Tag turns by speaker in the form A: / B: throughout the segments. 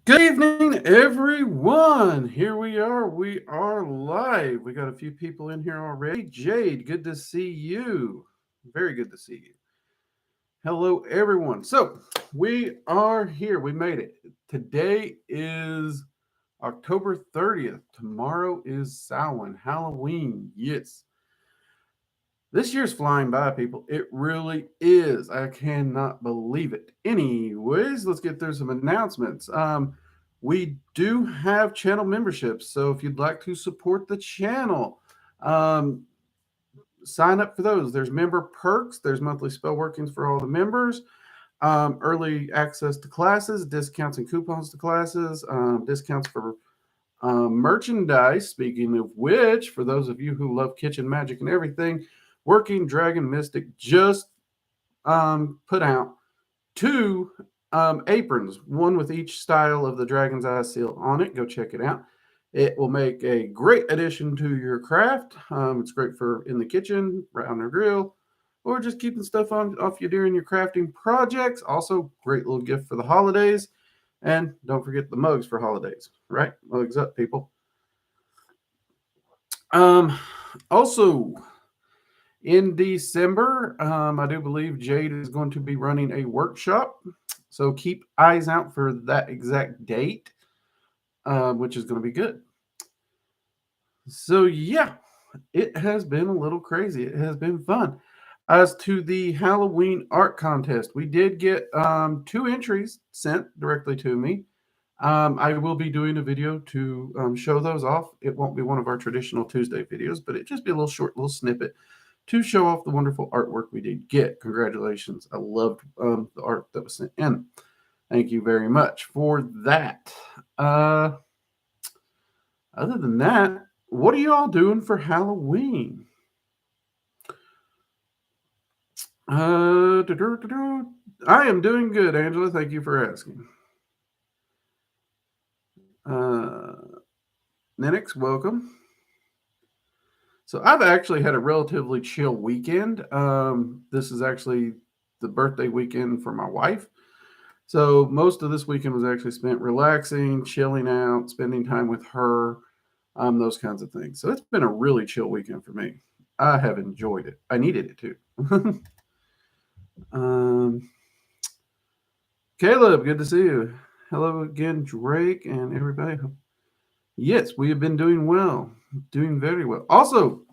A: Good evening, everyone. Here we are. We are live. We got a few people in here already. Jade, good to see you. Very good to see you. Hello, everyone. So, we are here. We made it. Today is October 30th. Tomorrow is Samhain, Halloween. Yes. This year's flying by, people. It really is. I cannot believe it. Anyways, let's get through some announcements. We do have channel memberships, so if you'd like to support the channel, um, sign up for those. There's member perks. There's monthly spell workings for all the members. Early access to classes, discounts and coupons to classes, discounts for merchandise. Speaking of which, for those of you who love kitchen magic and everything, Working Dragon Mystic just put out two aprons, one with each style of the Dragon's Eye seal on it. Go check it out. It will make a great addition to your craft. It's great for in the kitchen, right on the grill, or just keeping stuff on off you during your crafting projects. Also, great little gift for the holidays. And don't forget the mugs for holidays, right? Mugs up, people. Also, in December, I do believe Jade is going to be running a workshop. So keep eyes out for that exact date, which is going to be good. So, yeah, it has been a little crazy. It has been fun. As to the Halloween art contest, we did get two entries sent directly to me. I will be doing a video to show those off. It won't be one of our traditional Tuesday videos, but it just be a little short, little snippet to show off the wonderful artwork we did get. Congratulations. I loved the art that was sent in. Thank you very much for that. Other than that, what are you all doing for Halloween? I am doing good, Angela. Thank you for asking. Nenix, welcome. So I've actually had a relatively chill weekend. This is actually the birthday weekend for my wife. So most of this weekend was actually spent relaxing, chilling out, spending time with her, those kinds of things. So it's been a really chill weekend for me. I have enjoyed it. I needed it too. Caleb, good to see you. Hello again, Drake and everybody. Yes, we have been doing well, doing very well. Also,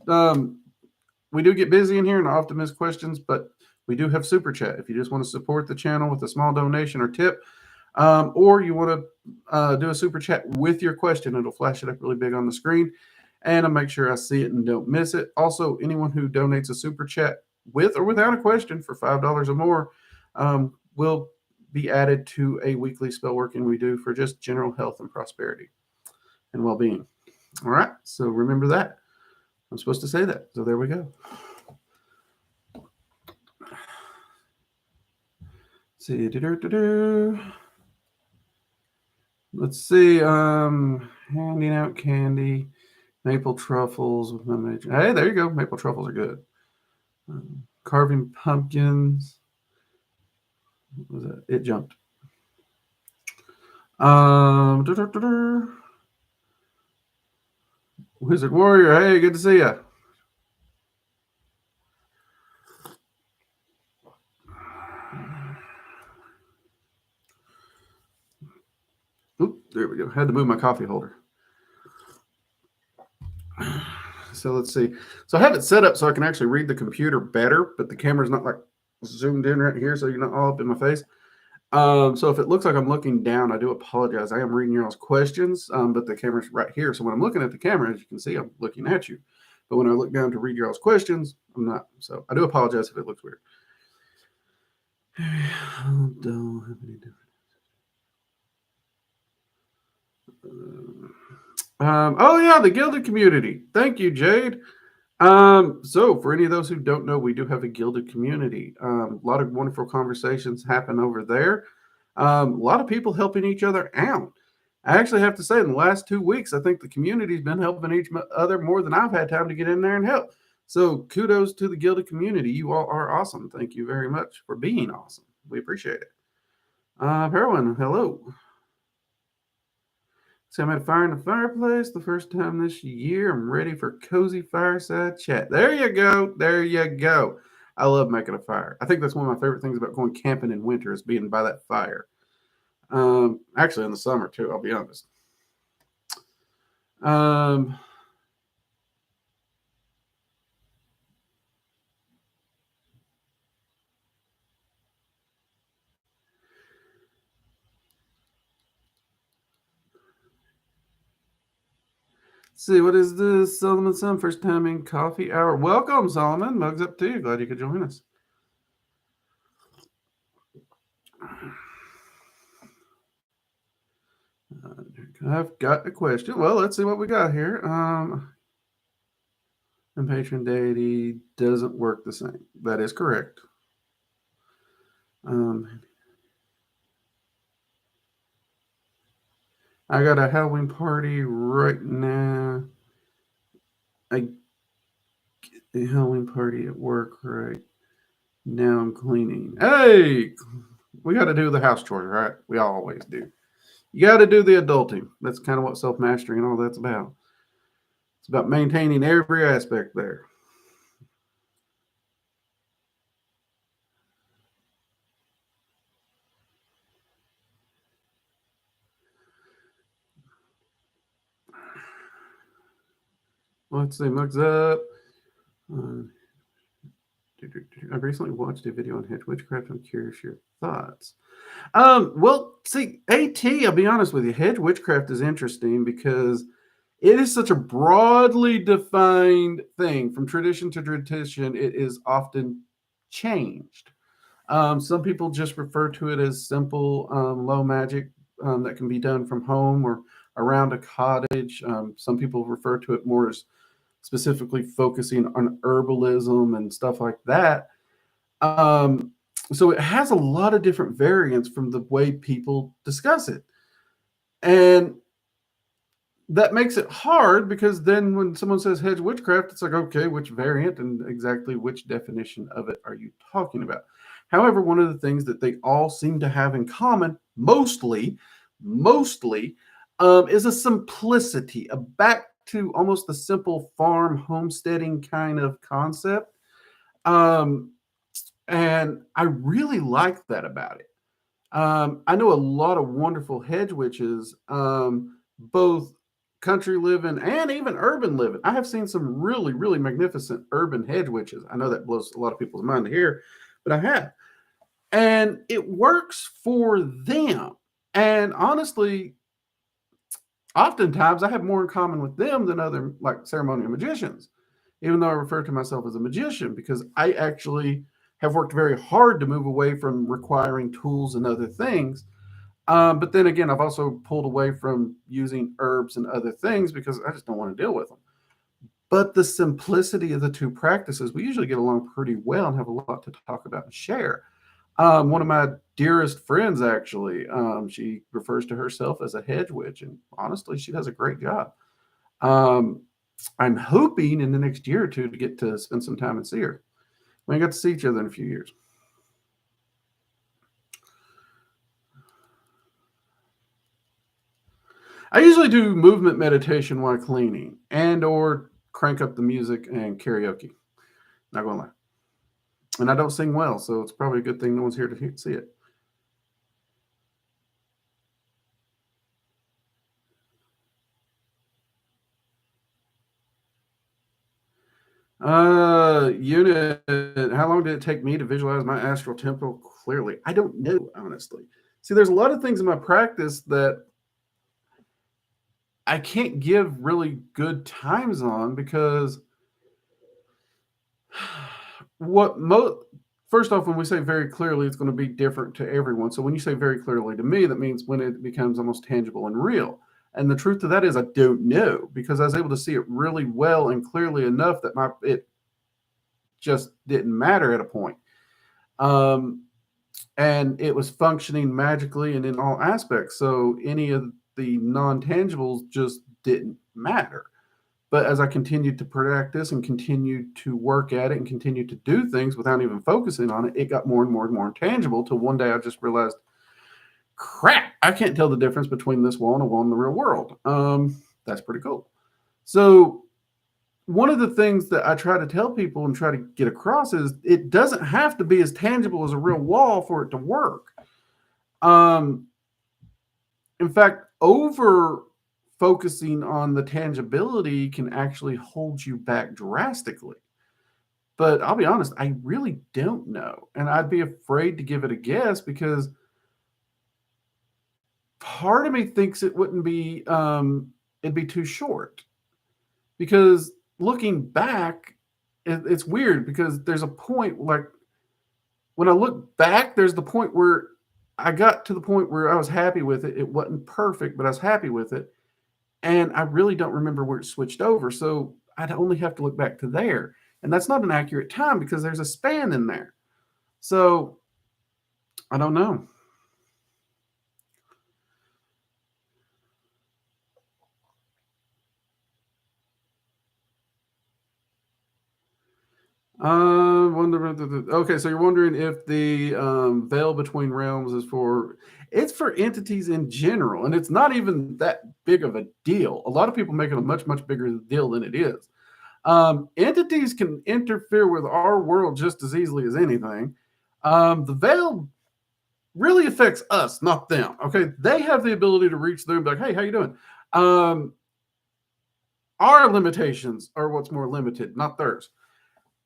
A: we do get busy in here and I often miss questions, but we do have super chat. If you just want to support the channel with a small donation or tip, or you want to do a super chat with your question, it'll flash it up really big on the screen, and I'll make sure I see it and don't miss it. Also, anyone who donates a super chat with or without a question for $5 or more will be added to a weekly spell working we do for just general health and prosperity and well-being. All right, so remember that. I'm supposed to say that, so there we go. See, let's see. Handing out candy, maple truffles with my major. Hey, there you go. Maple truffles are good. Carving pumpkins. What was that? It jumped. Wizard Warrior. Hey, good to see you. Oop, there we go. Had to move my coffee holder. So let's see. So I have it set up so I can actually read the computer better, but the camera's not like zoomed in right here, so you're not all up in my face. So if it looks like I'm looking down, I do apologize. I am reading your all's questions, but the camera's right here. So when I'm looking at the camera, as you can see, I'm looking at you. But when I look down to read your all's questions, I'm not. So I do apologize if it looks weird. Oh yeah, the gilded community. Thank you, Jade. So for any of those who don't know, we do have a gilded community. A lot of wonderful conversations happen over there. A lot of people helping each other out. I actually have to say, in the last 2 weeks, I think the community's been helping each other more than I've had time to get in there and help. So kudos to the gilded community. You all are awesome. Thank you very much for being awesome. We appreciate it. Heroin, hello. See, I made a fire in the fireplace the first time this year. I'm ready for cozy fireside chat. There you go. There you go. I love making a fire. I think that's one of my favorite things about going camping in winter is being by that fire. Actually, in the summer too. I'll be honest. Um, let's see, what is this? Solomon Son, first time in coffee hour. Welcome, Solomon. Mugs up to you. Glad you could join us. I've got a question. Well, let's see what we got here. And patron deity doesn't work the same. That is correct. I got a Halloween party right now. A Halloween party at work right now. I'm cleaning. Hey, we got to do the house chores, right? We always do. You got to do the adulting. That's kind of what self mastery and all that's about. It's about maintaining every aspect there. Let's see, mugs up. I recently watched a video on hedge witchcraft. I'm curious your thoughts. Well, see, I'll be honest with you, hedge witchcraft is interesting because it is such a broadly defined thing from tradition to tradition. It is often changed. Some people just refer to it as simple low magic that can be done from home or around a cottage. Some people refer to it more as specifically focusing on herbalism and stuff like that. Um, so it has a lot of different variants from the way people discuss it. And that makes it hard because then when someone says hedge witchcraft, it's like, okay, which variant and exactly which definition of it are you talking about? However, one of the things that they all seem to have in common, mostly, is a simplicity, a back to almost the simple farm homesteading kind of concept. And I really like that about it. I know a lot of wonderful hedge witches, both country living and even urban living. I have seen some really, really magnificent urban hedge witches. I know that blows a lot of people's mind to hear, but I have. And it works for them. And honestly, oftentimes I have more in common with them than other like ceremonial magicians, even though I refer to myself as a magician because I actually have worked very hard to move away from requiring tools and other things. But then again, I've also pulled away from using herbs and other things because I just don't want to deal with them. But the simplicity of the two practices, we usually get along pretty well and have a lot to talk about and share. One of my dearest friends, actually, she refers to herself as a hedge witch, and honestly, she does a great job. I'm hoping in the next year or two to get to spend some time and see her. We ain't got to see each other in a few years. I usually do movement meditation while cleaning and or crank up the music and karaoke. Not gonna lie. And I don't sing well, so it's probably a good thing no one's here to see it. Unit, how long did it take me to visualize my astral temple clearly? I don't know, honestly. See, there's a lot of things in my practice that I can't give really good times on because what first off, when we say very clearly, it's going to be different to everyone. So when you say very clearly to me, that means when it becomes almost tangible and real. And the truth of that is I don't know because I was able to see it really well and clearly enough that it just didn't matter at a point. And it was functioning magically and in all aspects. So any of the non-tangibles just didn't matter. But as I continued to practice and continued to work at it and continued to do things without even focusing on it, it got more and more and more tangible till one day I just realized, crap, I can't tell the difference between this wall and a wall in the real world. That's pretty cool. So one of the things that I try to tell people and try to get across is it doesn't have to be as tangible as a real wall for it to work. Um, in fact, over focusing on the tangibility can actually hold you back drastically. But I'll be honest, I really don't know. And I'd be afraid to give it a guess because part of me thinks it wouldn't be, it'd be too short. Because looking back, it's weird because there's a point like when I look back, there's the point where I got to the point where I was happy with it. It wasn't perfect, but I was happy with it. And I really don't remember where it switched over. So I'd only have to look back to there. And that's not an accurate time because there's a span in there. So I don't know. Okay, so you're wondering if the veil between realms is for it's for entities in general, and it's not even that big of a deal. A lot of people make it a much bigger deal than it is. Entities can interfere with our world just as easily as anything. The veil really affects us, not them. Okay, they have the ability to reach through and be like, "Hey, how you doing?" Um, our limitations are what's more limited, not theirs.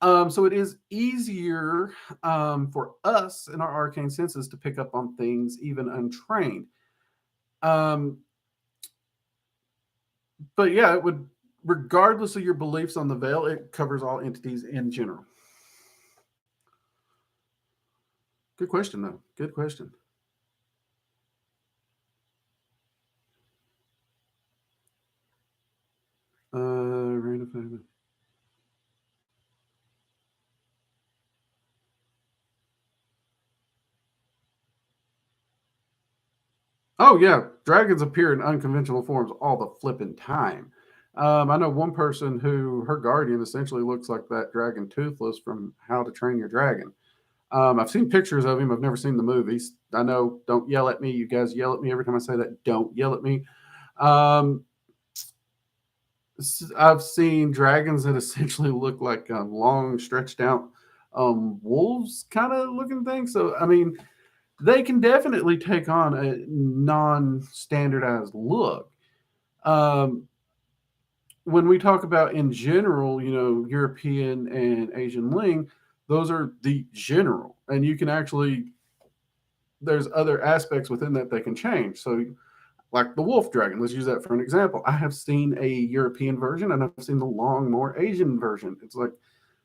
A: So it is easier for us in our arcane senses to pick up on things even untrained. Um, but yeah, it would, regardless of your beliefs on the veil, it covers all entities in general. Good question, though. Good question. Random. Oh yeah, dragons appear in unconventional forms all the flipping time. I know one person who her guardian essentially looks like that dragon Toothless from How to Train Your Dragon. I've seen pictures of him. I've never seen the movies. I know. Don't yell at me. You guys yell at me every time I say that. Don't yell at me. Um, I've seen dragons that essentially look like long, stretched out wolves kind of looking things. So I mean, they can definitely take on a non-standardized look. Um, when we talk about in general, European and Asian Ling, those are the general, and you can actually there's other aspects within that they can change. So, like the wolf dragon, let's use that for an example. I have seen a European version and I've seen the long, more Asian version. It's like,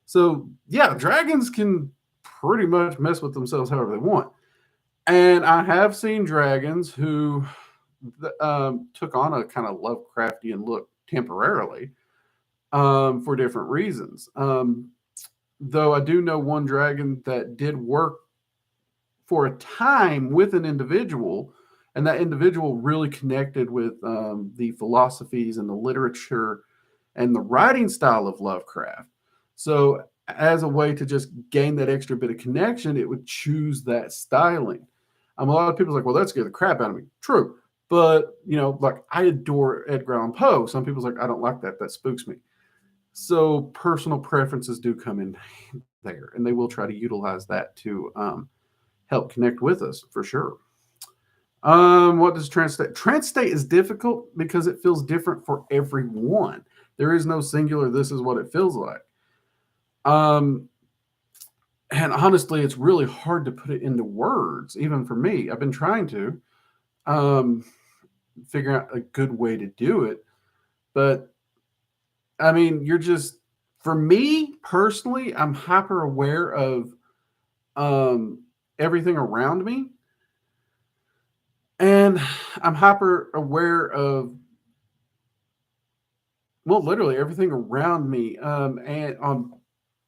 A: so yeah, dragons can pretty much mess with themselves however they want. And I have seen dragons who took on a kind of Lovecraftian look temporarily for different reasons. Though I do know one dragon that did work for a time with an individual, and that individual really connected with the philosophies and the literature and the writing style of Lovecraft. So, as a way to just gain that extra bit of connection, it would choose that styling. A lot of people are like, well, that scared the crap out of me. True. But, like I adore Edgar Allan Poe. Some people's like, I don't like that. That spooks me. So, personal preferences do come in there, and they will try to utilize that to help connect with us for sure. What does trance state? Trance state is difficult because it feels different for everyone. There is no singular, this is what it feels like. Um, and honestly, it's really hard to put it into words, even for me. I've been trying to figure out a good way to do it. But I mean, for me personally, I'm hyper aware of everything around me. And I'm hyper aware of, well, literally everything around me, and on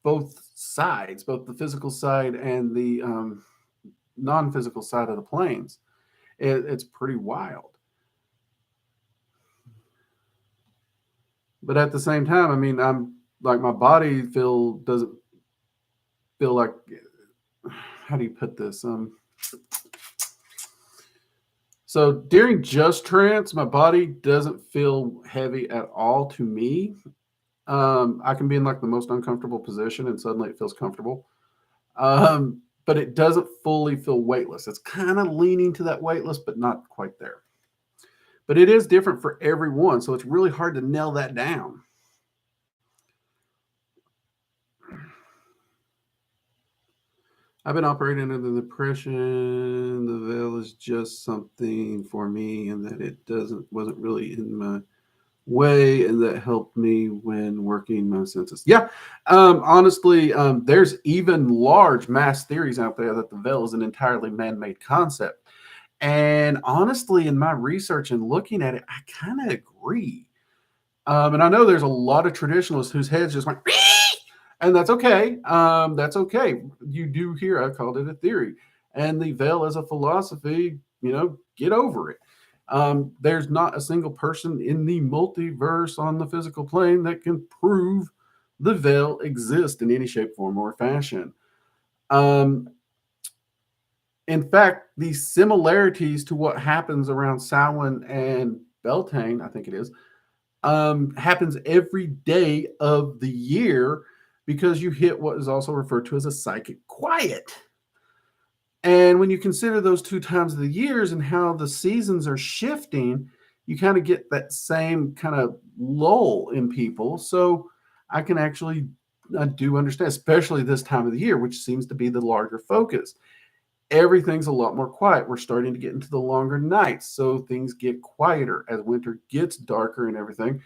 A: both sides, both the physical side and the non-physical side of the planes. It's pretty wild. But at the same time, I mean, I'm like my body doesn't feel like, how do you put this? So during just trance, my body doesn't feel heavy at all to me. I can be in like the most uncomfortable position and suddenly it feels comfortable. But it doesn't fully feel weightless. It's kind of leaning to that weightless, but not quite there. But it is different for everyone, so it's really hard to nail that down. I've been operating under the impression the veil is just something for me, and that it wasn't really in my way, and that helped me when working my senses. Yeah, honestly, there's even large mass theories out there that the veil is an entirely man-made concept. And honestly, in my research and looking at it, I kind of agree. And I know there's a lot of traditionalists whose heads just went, and that's okay. That's okay. You do hear, I called it a theory. And the veil as a philosophy, get over it. There's not a single person in the multiverse on the physical plane that can prove the veil exists in any shape, form, or fashion. Um, in fact, the similarities to what happens around Samhain and Beltane, I think it is, happens every day of the year because you hit what is also referred to as a psychic quiet. And when you consider those two times of the years and how the seasons are shifting, you kind of get that same kind of lull in people. So I can actually, I do understand, especially this time of the year, which seems to be the larger focus. Everything's a lot more quiet. We're starting to get into the longer nights, so things get quieter as winter gets darker and everything.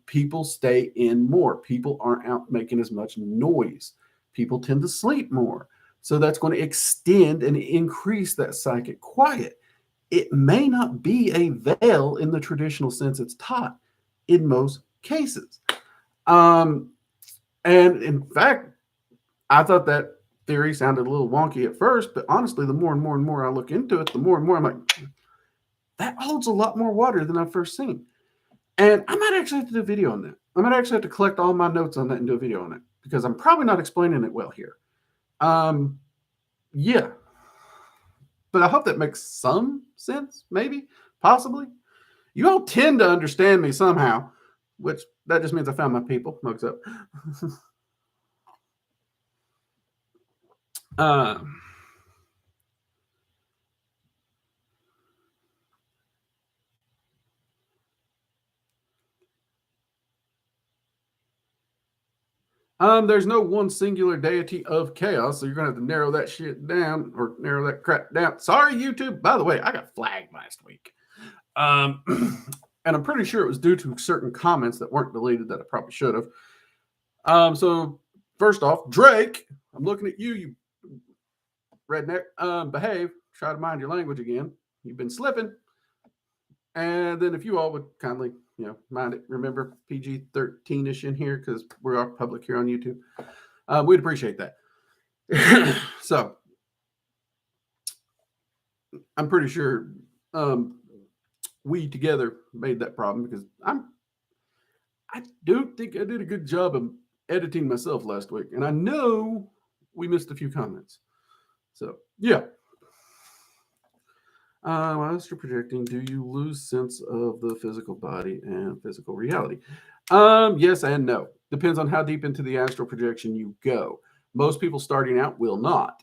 A: People stay in more. People aren't out making as much noise. People tend to sleep more. So that's going to extend and increase that psychic quiet. It may not be a veil in the traditional sense it's taught in most cases. Um, and in fact, I thought that theory sounded a little wonky at first, but honestly, the more and more and more I look into it, the more and more I'm like, that holds a lot more water than I've first seen. And I might actually have to do a video on that. I might actually have to collect all my notes on that and do a video on it because I'm probably not explaining it well here. Yeah, but I hope that makes some sense, maybe, possibly. You all tend to understand me somehow, which that just means I found my people. Mugs up. uh, there's no one singular deity of chaos, so you're gonna have to narrow that shit down or narrow that crap down. Sorry, YouTube. By the way, I got flagged last week. Um, and I'm pretty sure it was due to certain comments that weren't deleted that I probably should have. So first off, Drake, I'm looking at you, you redneck. Behave. Try to mind your language again. You've been slipping. And then if you all would kindly, mind it. Remember PG-13ish in here because we're all public here on YouTube. We'd appreciate that. So I'm pretty sure we together made that problem because I do think I did a good job of editing myself last week, and I know we missed a few comments. So yeah. While astral projecting, do you lose sense of the physical body and physical reality? Yes and no. Depends on how deep into the astral projection you go. Most people starting out will not.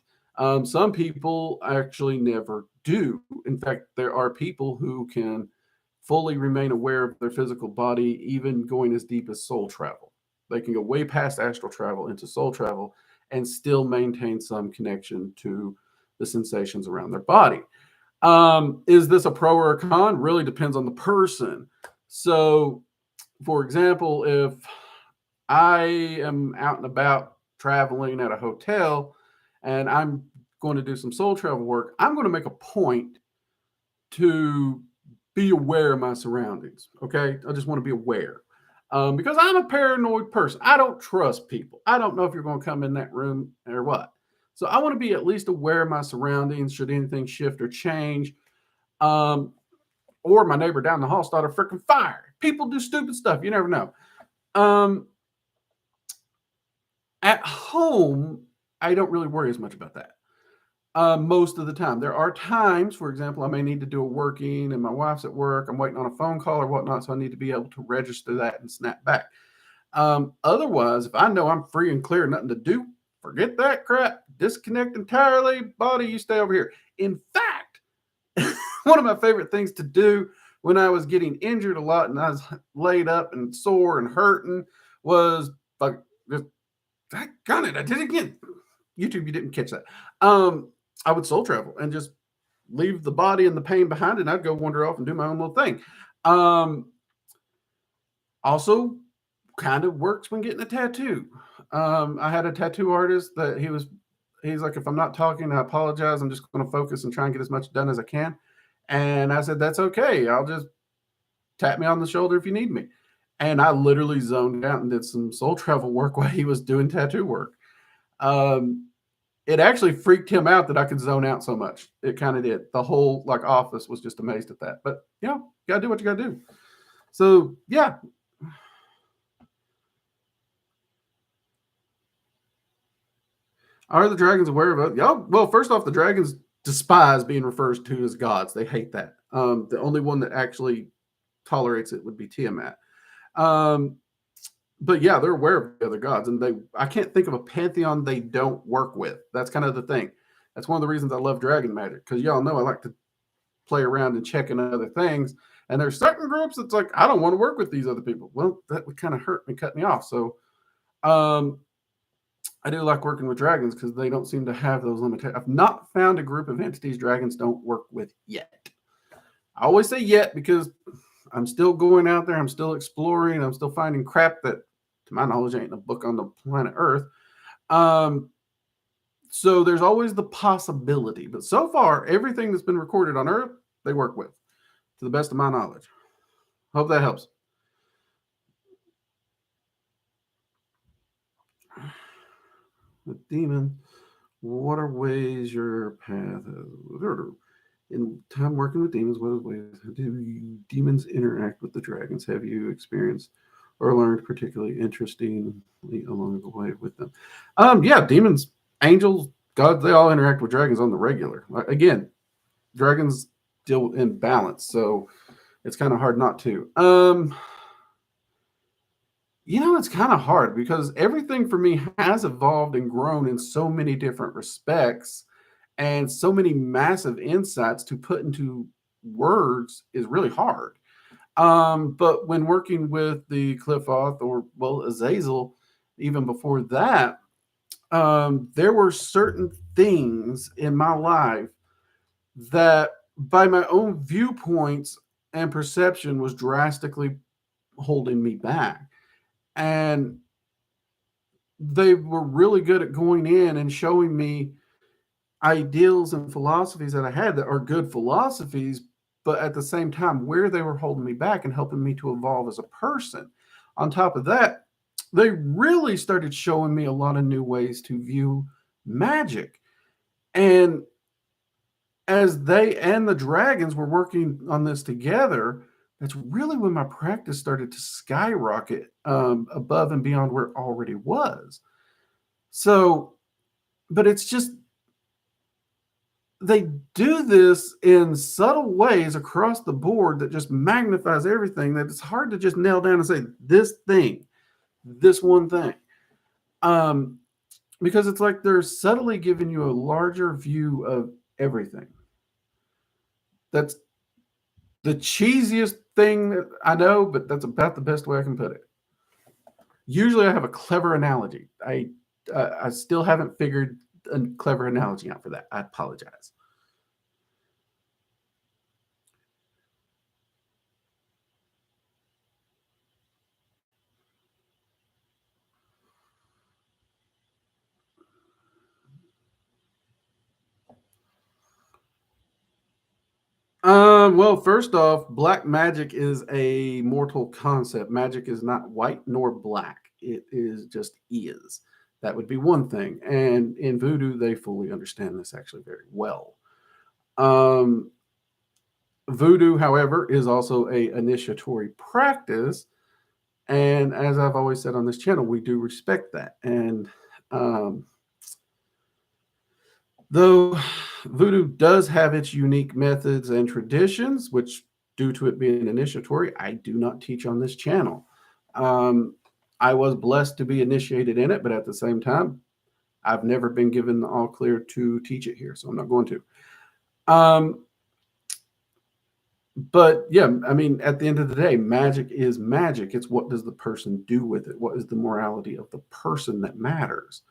A: Some people actually never do. In fact, there are people who can fully remain aware of their physical body, even going as deep as soul travel. They can go way past astral travel into soul travel and still maintain some connection to the sensations around their body. Is this a pro or a con? Really depends on the person. So, for example, if I am out and about traveling at a hotel and I'm going to do some soul travel work, I'm going to make a point to be aware of my surroundings. Okay. I just want to be aware because I'm a paranoid person. I don't trust people. I don't know if you're going to come in that room or what. So I want to be at least aware of my surroundings should anything shift or change. Or my neighbor down the hall started a freaking fire. People do stupid stuff. You never know. At home, I don't really worry as much about that. Most of the time. There are times, for example, I may need to do a working and my wife's at work. I'm waiting on a phone call or whatnot, so I need to be able to register that and snap back. Otherwise, if I know I'm free and clear, nothing to do, forget that crap. Disconnect entirely. Body, you stay over here. In fact, one of my favorite things to do when I was getting injured a lot and I was laid up and sore and hurting was like, just, got it. I did it again. YouTube, you didn't catch that. I would soul travel and just leave the body and the pain behind, and I'd go wander off and do my own little thing. Also, kind of works when getting a tattoo. I had a tattoo artist that he's like, if I'm not talking, I apologize. I'm just going to focus and try and get as much done as I can. And I said, that's okay. I'll just tap me on the shoulder if you need me. And I literally zoned out and did some soul travel work while he was doing tattoo work. It actually freaked him out that I could zone out so much. It kind of did. The whole like office was just amazed at that. But you gotta do what you gotta do. So yeah. Are the dragons aware of it? Yeah. Well, first off, the dragons despise being referred to as gods. They hate that. The only one that actually tolerates it would be Tiamat. But yeah, they're aware of the other gods, and I can't think of a pantheon they don't work with. That's kind of the thing. That's one of the reasons I love dragon magic, because y'all know I like to play around and check in other things. And there's certain groups that's like, I don't want to work with these other people. Well, that would kind of hurt me, cut me off. So I do like working with dragons because they don't seem to have those limitations. I've not found a group of entities dragons don't work with yet. I always say yet because I'm still going out there. I'm still exploring. I'm still finding crap that, to my knowledge, ain't in a book on the planet Earth. So there's always the possibility. But so far, everything that's been recorded on Earth, they work with, to the best of my knowledge. Hope that helps. The demon, what are ways your path in time working with demons? What ways do demons interact with the dragons? Have you experienced or learned particularly interestingly along the way with them? Yeah, demons, angels, gods, they all interact with dragons on the regular. Again, dragons deal in balance, so it's kind of hard not to. It's kind of hard because everything for me has evolved and grown in so many different respects, and so many massive insights to put into words is really hard. But when working with the Cliffoth or, well, Azazel, even before that, there were certain things in my life that, by my own viewpoints and perception, was drastically holding me back. And they were really good at going in and showing me ideals and philosophies that I had that are good philosophies, but at the same time, where they were holding me back and helping me to evolve as a person. On top of that, they really started showing me a lot of new ways to view magic. And as they and the dragons were working on this together, that's really when my practice started to skyrocket above and beyond where it already was. So, but it's just, they do this in subtle ways across the board that just magnifies everything, that it's hard to just nail down and say this thing, this one thing. Because it's like they're subtly giving you a larger view of everything. That's the cheesiest thing that I know, but that's about the best way I can put it. Usually I have a clever analogy. I still haven't figured a clever analogy out for that. I apologize. Well, first off, black magic is a mortal concept. Magic is not white nor black. It is just is. That would be one thing. And in voodoo, they fully understand this actually very well. Voodoo, however, is also a initiatory practice. And as I've always said on this channel, we do respect that. And Though voodoo does have its unique methods and traditions, which, due to it being initiatory, I do not teach on this channel. I was blessed to be initiated in it, but at the same time, I've never been given the all clear to teach it here, so I'm not going to. But yeah, I mean, at the end of the day, magic is magic. It's what does the person do with it? What is the morality of the person that matters?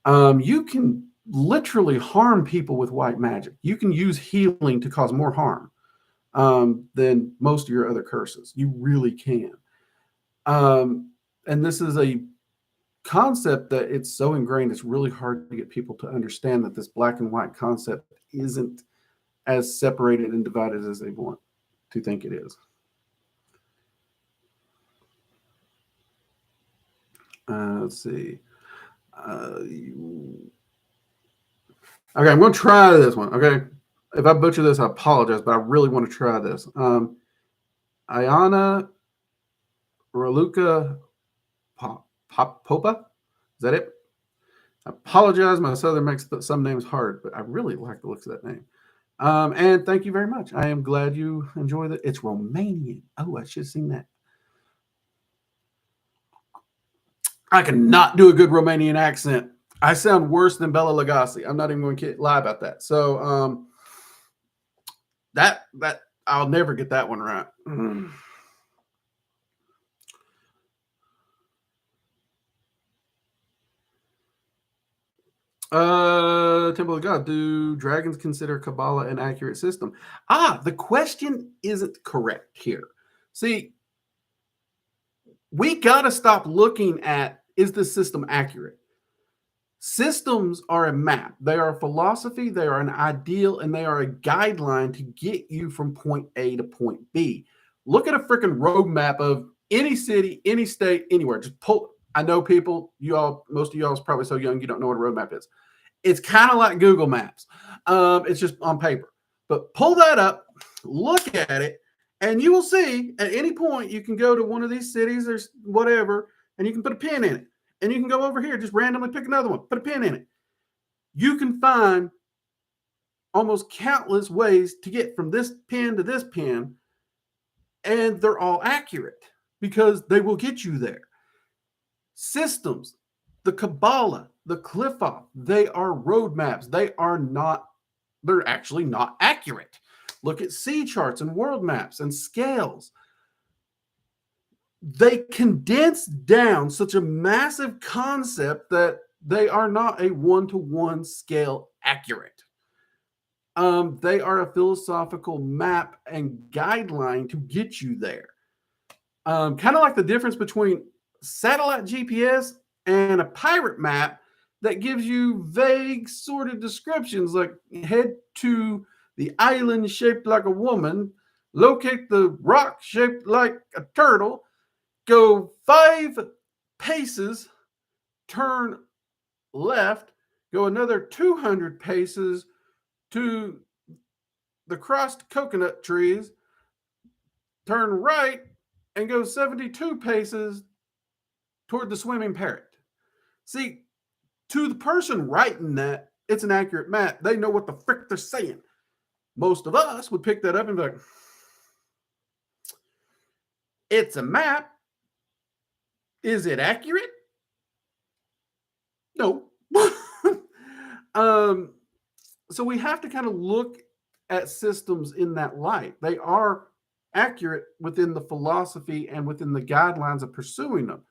A: You can literally harm people with white magic. You can use healing to cause more harm than most of your other curses. You really can. And this is a concept that it's so ingrained, it's really hard to get people to understand that this black and white concept isn't as separated and divided as they want to think it is. Let's see. Okay, I'm going to try this one. Okay, if I butcher this, I apologize, but I really want to try this. Ayana Raluca Popa, is that it? I apologize, my southern makes some names hard, but I really like the looks of that name. And thank you very much. I am glad you enjoy it. It's Romanian. Oh, I should have seen that. I cannot do a good Romanian accent. I sound worse than Bela Lugosi. I'm not even going to lie about that. So that I'll never get that one right. Temple of God. Do dragons consider Kabbalah an accurate system? The question isn't correct here. See, we got to stop looking at, is the system accurate? Systems are a map. They are a philosophy, they are an ideal, and they are a guideline to get you from point A to point B. Look at a freaking road map of any city, any state, anywhere. Just pull. I know people, most of y'all is probably so young you don't know what a road map is. It's kind of like Google Maps. It's just on paper. But pull that up, look at it, and you will see at any point you can go to one of these cities or whatever, and you can put a pin in it. And you can go over here, just randomly pick another one, put a pin in it. You can find almost countless ways to get from this pin to this pin, and they're all accurate because they will get you there. Systems, the Kabbalah, the Qliphoth, they are roadmaps. They're actually not accurate. Look at sea charts and world maps and scales. They condense down such a massive concept that they are not a one-to-one scale accurate. They are a philosophical map and guideline to get you there. Kind of like the difference between satellite GPS and a pirate map that gives you vague sort of descriptions like head to the island shaped like a woman, locate the rock shaped like a turtle, go 5 paces, turn left, go another 200 paces to the crossed coconut trees, turn right, and go 72 paces toward the swimming parrot. See, to the person writing that, it's an accurate map. They know what the frick they're saying. Most of us would pick that up and be like, it's a map. Is it accurate? No. So we have to kind of look at systems in that light. They are accurate within the philosophy and within the guidelines of pursuing them.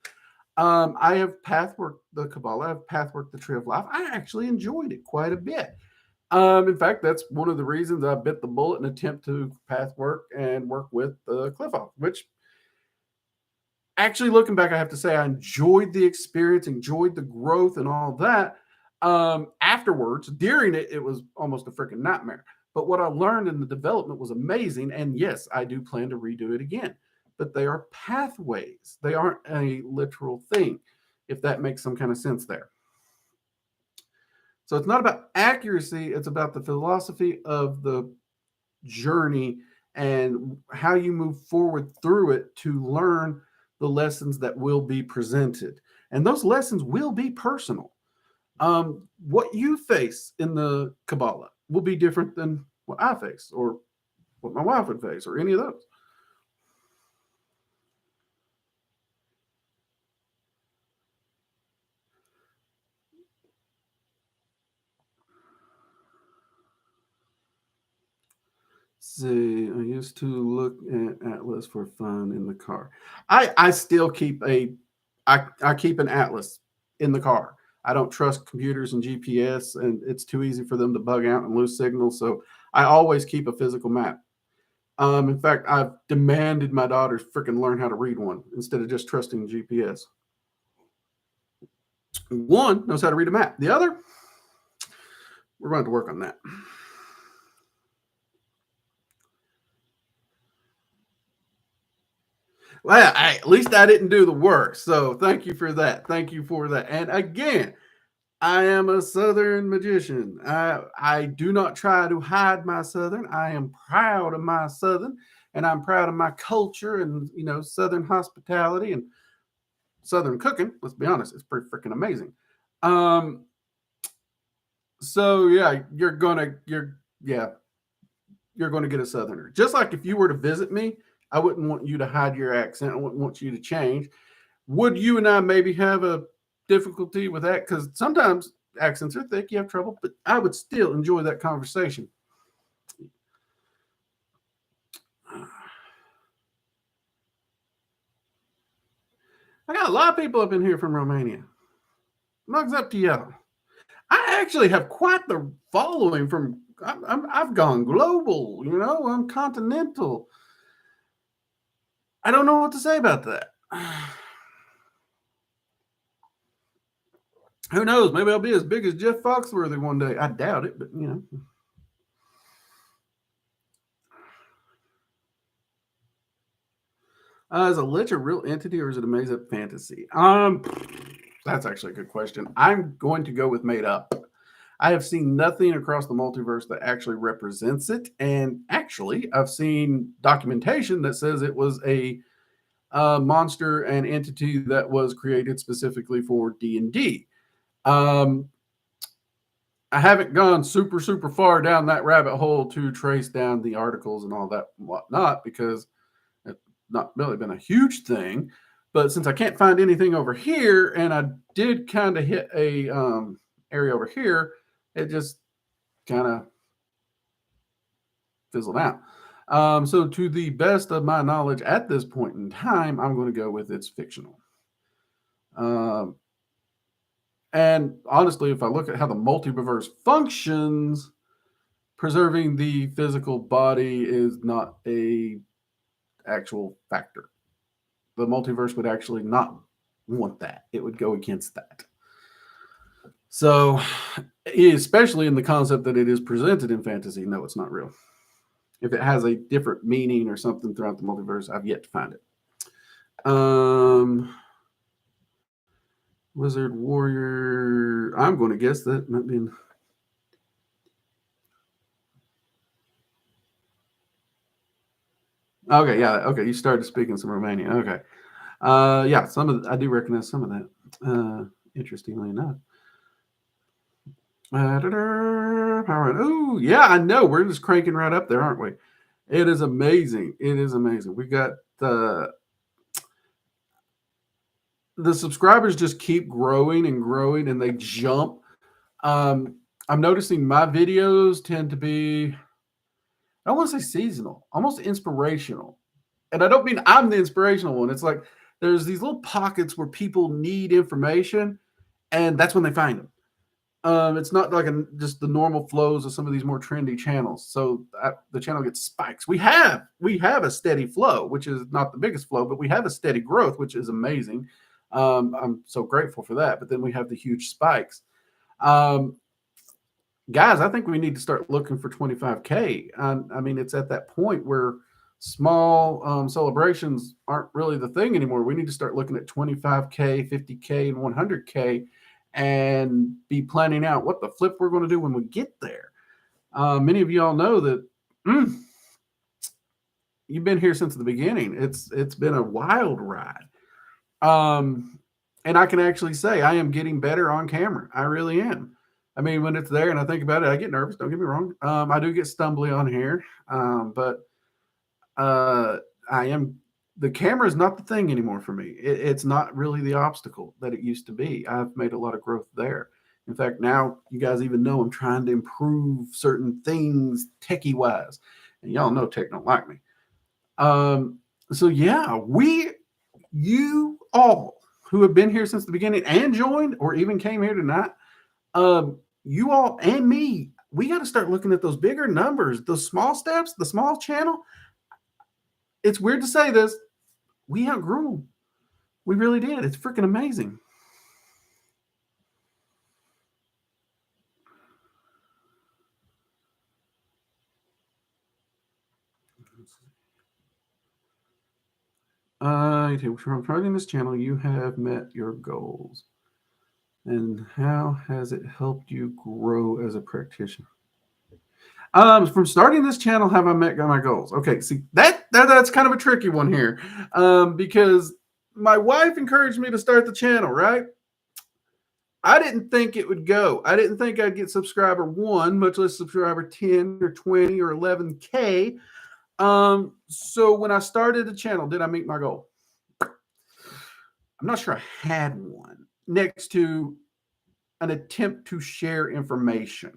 A: I have pathworked the Kabbalah. I have pathworked the Tree of Life. I actually enjoyed it quite a bit. In fact, that's one of the reasons I bit the bullet and attempt to pathwork and work with the Qliphoth, which actually, looking back, I have to say I enjoyed the experience, enjoyed the growth and all that. Afterwards, during it, it was almost a freaking nightmare. But what I learned in the development was amazing. And yes, I do plan to redo it again. But they are pathways. They aren't a literal thing, if that makes some kind of sense there. So it's not about accuracy. It's about the philosophy of the journey and how you move forward through it to learn the lessons that will be presented. And those lessons will be personal. What you face in the Kabbalah will be different than what I face or what my wife would face or any of those. See, I used to look at Atlas for fun in the car. I still keep I keep an Atlas in the car. I don't trust computers and GPS, and it's too easy for them to bug out and lose signal. So I always keep a physical map. In fact, I've demanded my daughters freaking learn how to read one instead of just trusting GPS. One knows how to read a map. The other, we're going to work on that. Well, at least I didn't do the work. So thank you for that. Thank you for that. And again, I am a Southern magician. I do not try to hide my Southern. I am proud of my Southern, and I'm proud of my culture and Southern hospitality and Southern cooking. Let's be honest, it's pretty freaking amazing. So yeah, you're gonna get a Southerner. Just like if you were to visit me, I wouldn't want you to hide your accent. I wouldn't want you to change. Would you and I maybe have a difficulty with that? Because sometimes accents are thick, you have trouble, but I would still enjoy that conversation. I got a lot of people up in here from Romania. Mugs up to y'all. I actually have quite the following from. I've gone global. I'm continental. I don't know what to say about that. Who knows? Maybe I'll be as big as Jeff Foxworthy one day. I doubt it, but Is a lich a real entity or is it a made up fantasy? That's actually a good question. I'm going to go with made up. I have seen nothing across the multiverse that actually represents it, and actually, I've seen documentation that says it was a monster and entity that was created specifically for D&D. I haven't gone super far down that rabbit hole to trace down the articles and all that and whatnot because it's not really been a huge thing. But since I can't find anything over here, and I did kind of hit a area over here, it just kind of fizzled out. So to the best of my knowledge at this point in time, I'm going to go with it's fictional. And honestly, if I look at how the multiverse functions, preserving the physical body is not a actual factor. The multiverse would actually not want that. It would go against that. So, especially in the concept that it is presented in fantasy, no, it's not real. If it has a different meaning or something throughout the multiverse, I've yet to find it. Wizard Warrior. I'm going to guess that might be. Okay, yeah, okay. You started speaking some Romanian. Okay, yeah. I do recognize some of that. Interestingly enough. Oh, yeah, I know. We're just cranking right up there, aren't we? It is amazing. It is amazing. We got the subscribers just keep growing and growing, and they jump. I'm noticing my videos tend to be, I don't want to say seasonal, almost inspirational. And I don't mean I'm the inspirational one. It's like there's these little pockets where people need information, and that's when they find them. It's not like just the normal flows of some of these more trendy channels. So the channel gets spikes. We have a steady flow, which is not the biggest flow, but we have a steady growth, which is amazing. I'm so grateful for that. But then we have the huge spikes. Guys, I think we need to start looking for 25K. I mean, it's at that point where small celebrations aren't really the thing anymore. We need to start looking at 25K, 50K, and 100K and be planning out what the flip we're going to do when we get there. Many of y'all know that you've been here since the beginning. It's been a wild ride. And I can actually say I am getting better on camera. I really am. I mean, when it's there and I think about it, I get nervous. Don't get me wrong. I do get stumbly on here, but uh, I am. The camera is not the thing anymore for me. It's not really the obstacle that it used to be. I've made a lot of growth there. In fact, now you guys even know I'm trying to improve certain things techie wise, and y'all know tech don't like me. Um, so yeah, you all who have been here since the beginning and joined or even came here tonight, you all and me, we got to start looking at those bigger numbers, those small steps, the small channel. It's weird to say this, we outgrew them. We really did. It's freaking amazing. From starting this channel, you have met your goals. And how has it helped you grow as a practitioner? From starting this channel, have I met my goals? Okay, see that's kind of a tricky one here, because my wife encouraged me to start the channel. Right? I didn't think it would go. I didn't think I'd get subscriber 1, much less subscriber 10 or 20 or 11K. So when I started the channel, did I meet my goal? I'm not sure I had one next to an attempt to share information.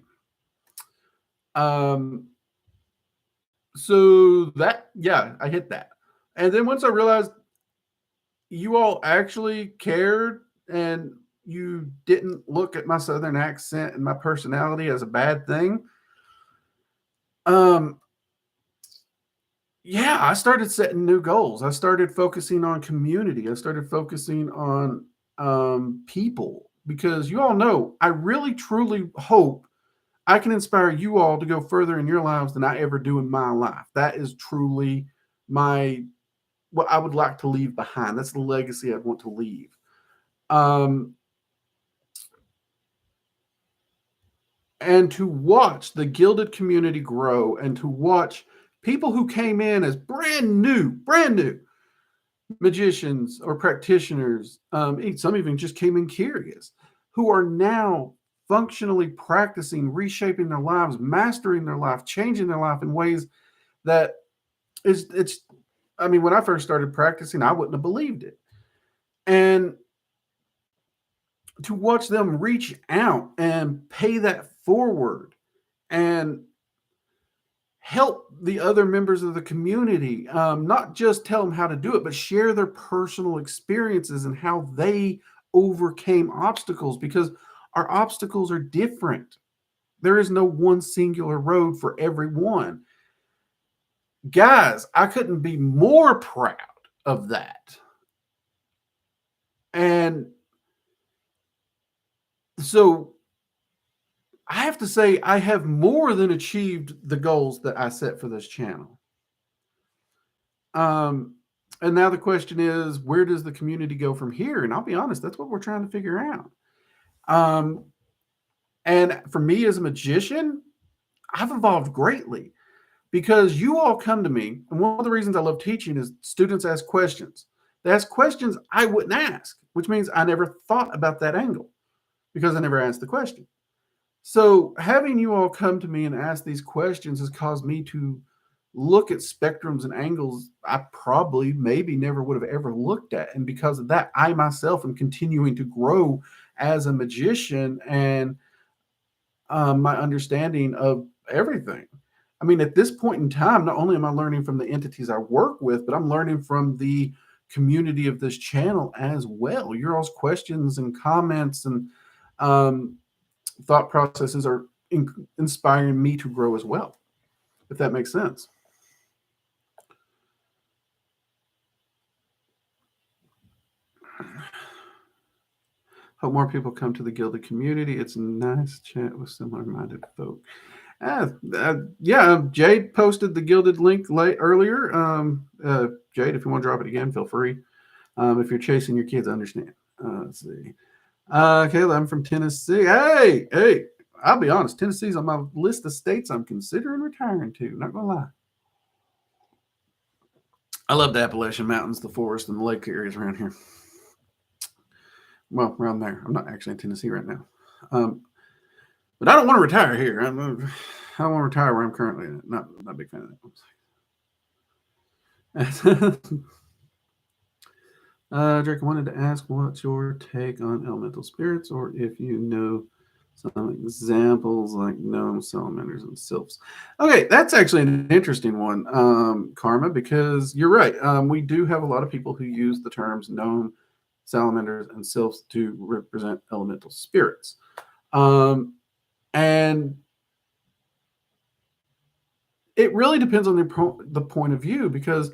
A: So that, yeah, I hit that. And then once I realized you all actually cared and you didn't look at my Southern accent and my personality as a bad thing, yeah, I started setting new goals. I started focusing on community. I started focusing on people, because you all know I really truly hope I can inspire you all to go further in your lives than I ever do in my life. That is truly what I would like to leave behind. That's the legacy I'd want to leave. And to watch the gilded community grow, and to watch people who came in as brand new magicians or practitioners, some even just came in curious, who are now functionally practicing, reshaping their lives, mastering their life, changing their life in ways that it's, I mean, when I first started practicing, I wouldn't have believed it. And to watch them reach out and pay that forward and help the other members of the community, not just tell them how to do it, but share their personal experiences and how they overcame obstacles, because our obstacles are different. There is no one singular road for everyone. Guys, I couldn't be more proud of that. And so I have to say, I have more than achieved the goals that I set for this channel. And now the question is, where does the community go from here? And I'll be honest, that's what we're trying to figure out. And for me as a magician, I've evolved greatly, because you all come to me. And one of the reasons I love teaching is students ask questions. They ask questions I wouldn't ask, which means I never thought about that angle because I never asked the question. So having you all come to me and ask these questions has caused me to look at spectrums and angles I probably maybe never would have ever looked at. And because of that, I myself am continuing to grow as a magician, and my understanding of everything. I mean, at this point in time, not only am I learning from the entities I work with, but I'm learning from the community of this channel as well. Your all's questions and comments and thought processes are inspiring me to grow as well, if that makes sense. Hope more people come to the gilded community. It's a nice chat with similar-minded folk. Yeah, Jade posted the gilded link earlier. Jade, if you want to drop it again, feel free. If you're chasing your kids, I understand. Let's see. Kayla, I'm from Tennessee. Hey, I'll be honest. Tennessee's on my list of states I'm considering retiring to. Not gonna lie. I love the Appalachian Mountains, the forest, and the lake areas around here. Well, around there. I'm not actually in Tennessee right now. But I don't want to retire here. I don't want to retire where I'm currently at. Not a big fan of that. Drake, I wanted to ask what's your take on elemental spirits, or if you know some examples like gnomes, salamanders, and sylphs. Okay, that's actually an interesting one, Karma, because you're right. We do have a lot of people who use the terms gnome, salamanders, and sylphs to represent elemental spirits. And it really depends on the point of view, because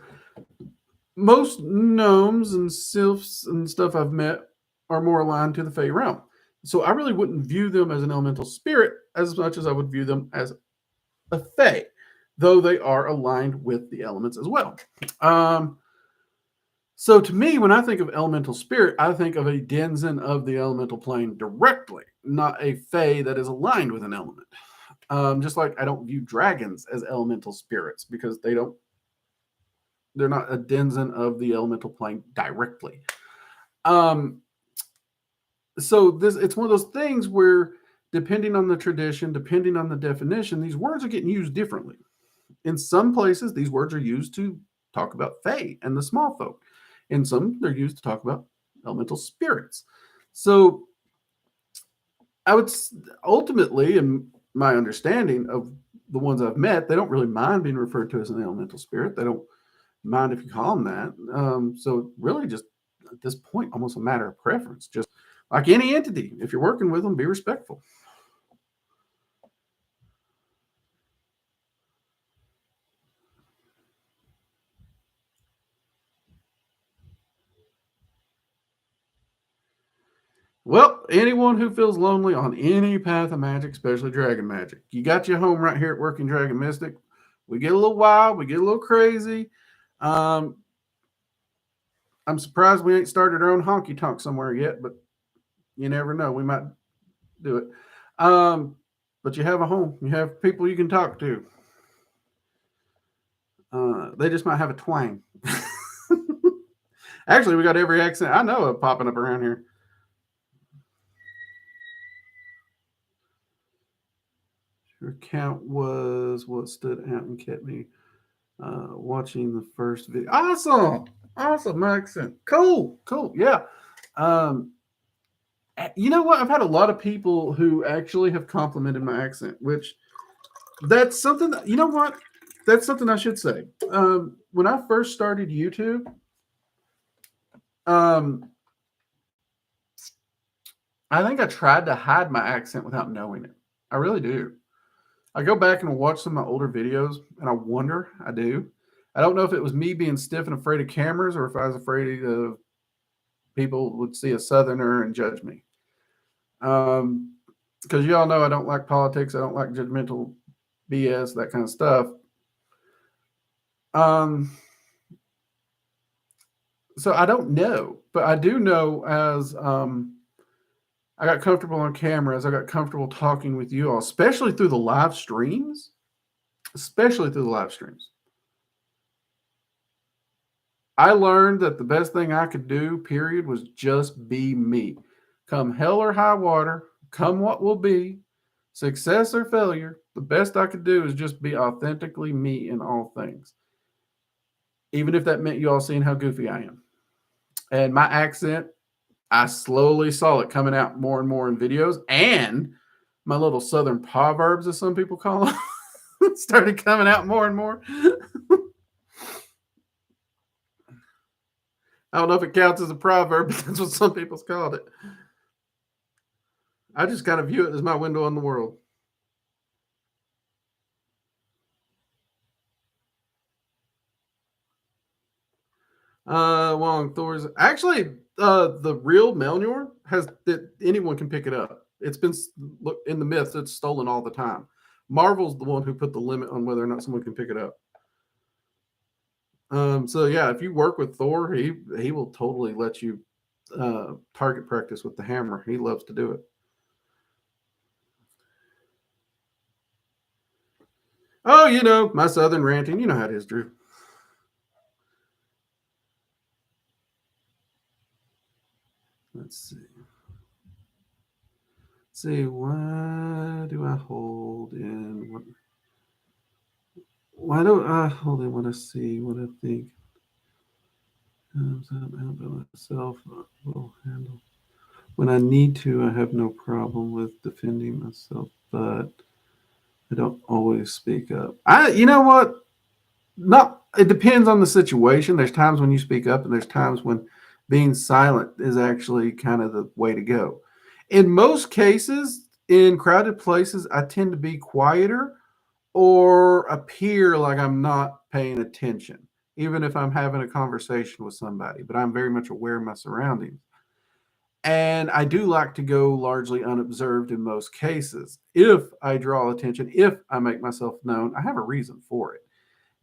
A: most gnomes and sylphs and stuff I've met are more aligned to the Fey realm. So I really wouldn't view them as an elemental spirit as much as I would view them as a Fey, though they are aligned with the elements as well. So to me, when I think of elemental spirit, I think of a denizen of the elemental plane directly, not a Fey that is aligned with an element. Just like I don't view dragons as elemental spirits because they're not a denizen of the elemental plane directly. So it's one of those things where, depending on the tradition, depending on the definition, these words are getting used differently. In some places, these words are used to talk about Fae and the small folk. In some, they're used to talk about elemental spirits. So I would ultimately, in my understanding of the ones I've met, they don't really mind being referred to as an elemental spirit. They don't mind if you call them that. So really just at this point, almost a matter of preference. Just like any entity, if you're working with them, be respectful. Well, anyone who feels lonely on any path of magic, especially dragon magic, you got your home right here at Working Dragon Mystic. We get a little wild, we get a little crazy. I'm surprised we ain't started our own honky tonk somewhere yet, but you never know. We might do it. But you have a home, you have people you can talk to. They just might have a twang. Actually, we got every accent I know of popping up around here. Your account was what stood out and kept me watching the first video. Awesome accent. Cool. Yeah. You know what? I've had a lot of people who actually have complimented my accent, which that's something. You know what? That's something I should say. When I first started YouTube, I think I tried to hide my accent without knowing it. I really do. I go back and watch some of my older videos, and I wonder. I do. I don't know if it was me being stiff and afraid of cameras, or if I was afraid of people would see a Southerner and judge me. Because you all know I don't like politics. I don't like judgmental BS, that kind of stuff. So I don't know, but I do know as I got comfortable on camera, as I got comfortable talking with you all, especially through the live streams. I learned that the best thing I could do, period, was just be me. Come hell or high water, come what will be, success or failure, the best I could do is just be authentically me in all things. Even if that meant you all seeing how goofy I am. And my accent, I slowly saw it coming out more and more in videos, and my little Southern proverbs, as some people call them, started coming out more and more. I don't know if it counts as a proverb, but that's what some people's called it. I just kind of view it as my window on the world. Wong Thor's actually the real Melnor has that anyone can pick it up. It's been in the myths. It's stolen all the time. Marvel's the one who put the limit on whether or not someone can pick it up. So yeah, if you work with Thor, he will totally let you target practice with the hammer. He loves to do it. Oh, you know, my Southern ranting. You know how it is, Drew. Let's see. see, why do I hold in? Why don't I hold in what I see, what I think? I'm out by myself. Will handle. When I need to, I have no problem with defending myself, but I don't always speak up. You know what? Not. It depends on the situation. There's times when you speak up, and there's times when being silent is actually kind of the way to go. In most cases, in crowded places, I tend to be quieter or appear like I'm not paying attention, even if I'm having a conversation with somebody. But I'm very much aware of my surroundings. And I do like to go largely unobserved in most cases. If I draw attention, if I make myself known, I have a reason for it.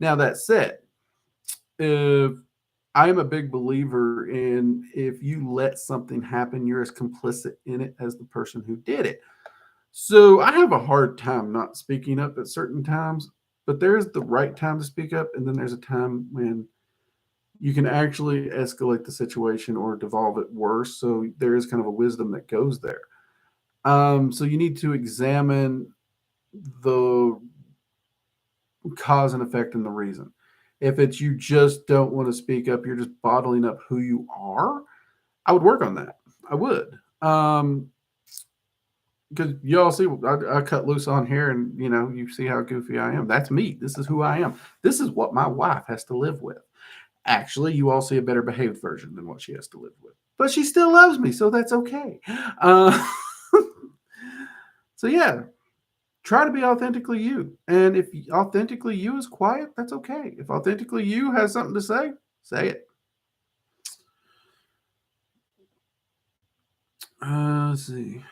A: Now, that said, if I'm a big believer in if you let something happen, you're as complicit in it as the person who did it. So I have a hard time not speaking up at certain times, but there's the right time to speak up, and then there's a time when you can actually escalate the situation or devolve it worse. So there is kind of a wisdom that goes there. So you need to examine the cause and effect and the reason. If it's you just don't want to speak up, you're just bottling up who you are, I would work on that. I would. Because y'all see, I cut loose on here, and you see how goofy I am. That's me. This is who I am. This is what my wife has to live with. Actually, you all see a better behaved version than what she has to live with, but she still loves me, so that's okay. So yeah, try to be authentically you, and if authentically you is quiet, that's okay. If authentically you has something to say it. Let's see.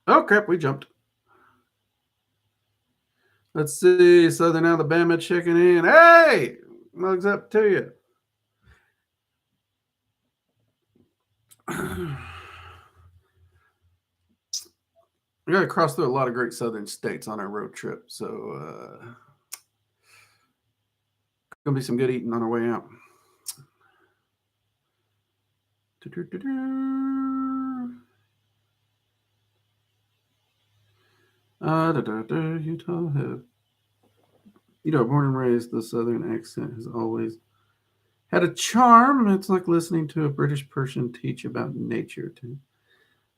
A: Oh crap, we jumped. Let's see, Southern Alabama checking in. Hey, mugs up to you. We got to cross through a lot of great southern states on our road trip, so gonna be some good eating on our way out. Utah have born and raised. The southern accent has always had a charm. It's like listening to a British person teach about nature too.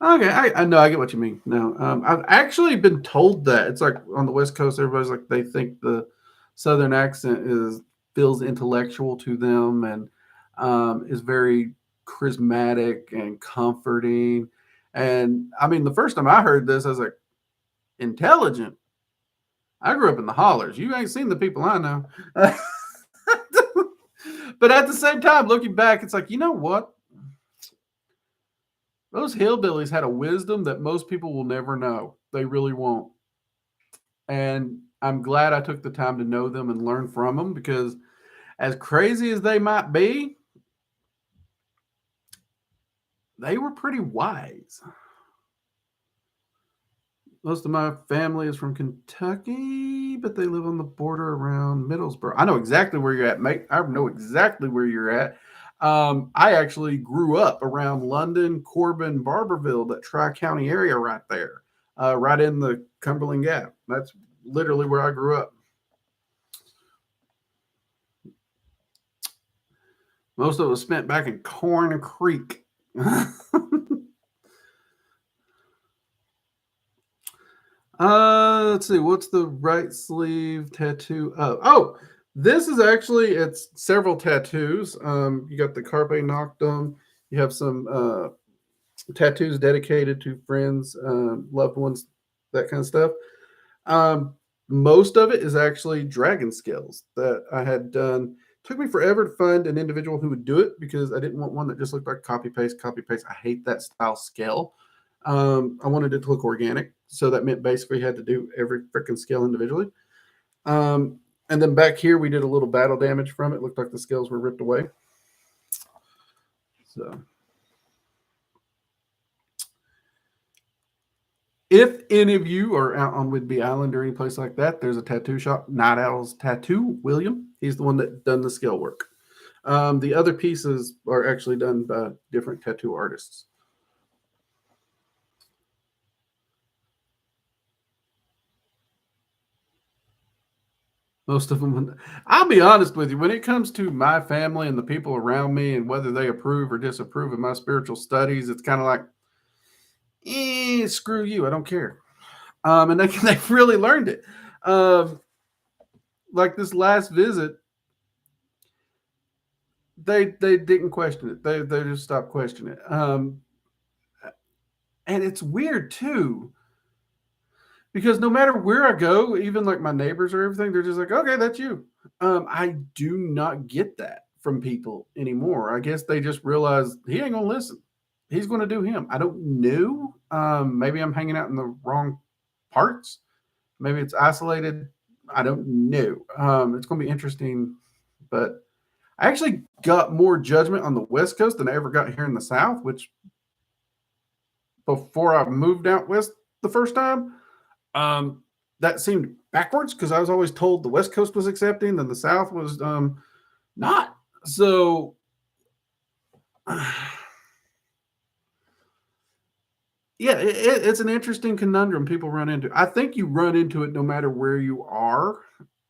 A: Okay, I know, I get what you mean. No, I've actually been told that it's like on the West Coast, everybody's like they think the Southern accent feels intellectual to them and is very charismatic and comforting. And I mean, the first time I heard this, I was like, intelligent. I grew up in the hollers. You ain't seen the people I know. But at the same time, looking back, it's like, you know what? Those hillbillies had a wisdom that most people will never know. They really won't. And I'm glad I took the time to know them and learn from them, because as crazy as they might be, they were pretty wise. Most of my family is from Kentucky, but they live on the border around Middlesbrough. I know exactly where you're at, mate. I know exactly where you're at. I actually grew up around London, Corbin, Barberville, that Tri-County area right there, right in the Cumberland Gap. That's literally where I grew up. Most of it was spent back in Corn Creek. Let's see. What's the right sleeve tattoo of? Oh, this is actually, it's several tattoos. You got the Carpe Noctem. You have some tattoos dedicated to friends, loved ones, that kind of stuff. Most of it is actually dragon scales that I had done. Took me forever to find an individual who would do it, because I didn't want one that just looked like copy paste, copy paste. I hate that style scale. I wanted it to look organic, so that meant basically you had to do every freaking scale individually. And then back here, we did a little battle damage from it. Looked like the scales were ripped away. So, if any of you are out on Whidbey Island or any place like that, there's a tattoo shop, Night Owl's Tattoo. William, he's the one that done the scale work. The other pieces are actually done by different tattoo artists. Most of them, I'll be honest with you, when it comes to my family and the people around me and whether they approve or disapprove of my spiritual studies, it's kind of like, screw you, I don't care. And they've really learned it. Um, like this last visit, they didn't question it. They just stopped questioning it. And it's weird too, because no matter where I go, even like my neighbors or everything, they're just like, okay, that's you. I do not get that from people anymore. I guess they just realize he ain't gonna listen. He's gonna do him. I don't know. Maybe I'm hanging out in the wrong parts. Maybe it's isolated. I don't know. It's gonna be interesting, but I actually got more judgment on the West Coast than I ever got here in the South, which before I moved out west the first time, that seemed backwards because I was always told the West Coast was accepting and the South was not. So, yeah, it's an interesting conundrum people run into. I think you run into it no matter where you are,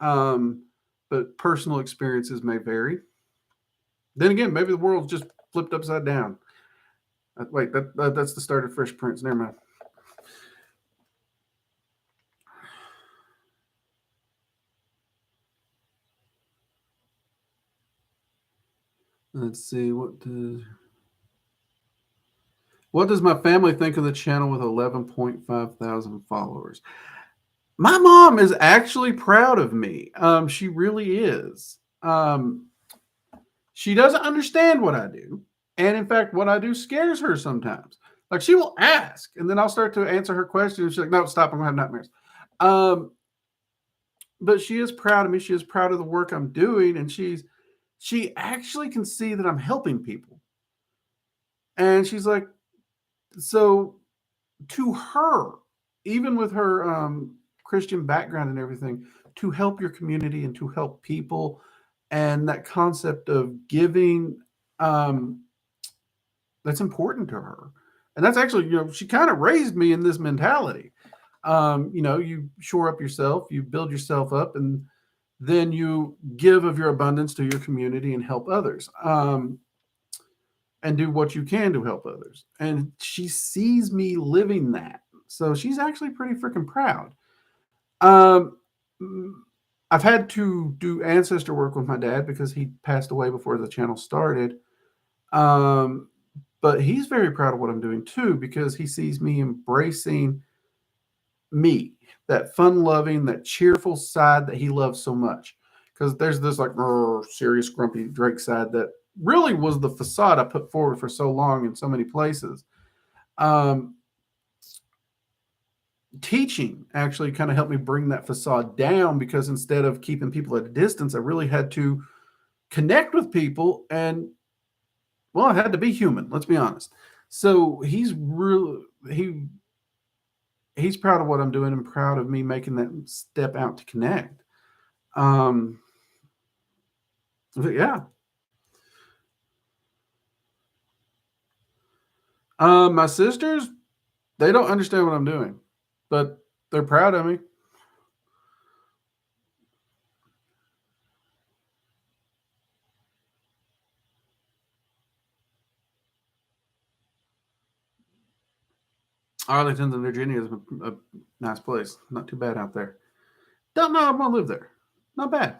A: um, but personal experiences may vary. Then again, maybe the world's just flipped upside down. Wait, that's the start of Fresh Prince. Never mind. Let's see what does my family think of the channel with 11.5 thousand followers? My mom is actually proud of me. She really is. She doesn't understand what I do, and in fact, what I do scares her sometimes. Like she will ask, and then I'll start to answer her questions. She's like, "No, stop! I'm gonna have nightmares." Um, but she is proud of me. She is proud of the work I'm doing, and she actually can see that I'm helping people. And she's like, so to her, even with her Christian background and everything, to help your community and to help people, and that concept of giving, um, that's important to her. And that's actually, she kind of raised me in this mentality. You shore up yourself, you build yourself up, and then you give of your abundance to your community and help others. And do what you can to help others. And she sees me living that. So she's actually pretty freaking proud. Um, I've had to do ancestor work with my dad because he passed away before the channel started. Um, but he's very proud of what I'm doing too because he sees me embracing me, that fun loving, that cheerful side that he loves so much. Because there's this like serious, grumpy Drake side that really was the facade I put forward for so long in so many places. Um, Teaching actually kind of helped me bring that facade down because instead of keeping people at a distance, I really had to connect with people and, well, I had to be human. Let's be honest. So he's proud of what I'm doing and proud of me making that step out to connect. Um, yeah. My sisters, they don't understand what I'm doing, but they're proud of me. Arlington, Virginia is a nice place. Not too bad out there. Don't know I'm gonna live there. Not bad.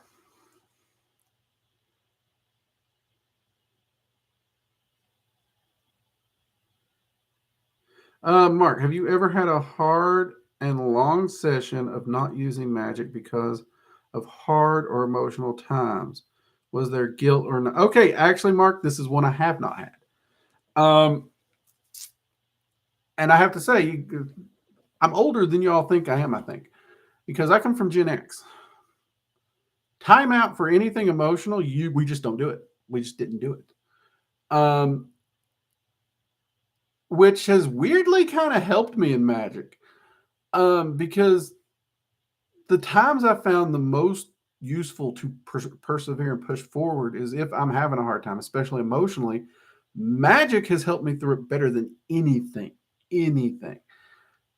A: Mark, have you ever had a hard and long session of not using magic because of hard or emotional times? Was there guilt or not? Okay, actually, Mark, this is one I have not had. Um, and I have to say, I'm older than you all think I am, I think, because I come from Gen X. Time out for anything emotional, we just don't do it. We just didn't do it. Which has weirdly kind of helped me in magic. Because the times I found the most useful to persevere and push forward is if I'm having a hard time, especially emotionally. Magic has helped me through it better than anything. Anything.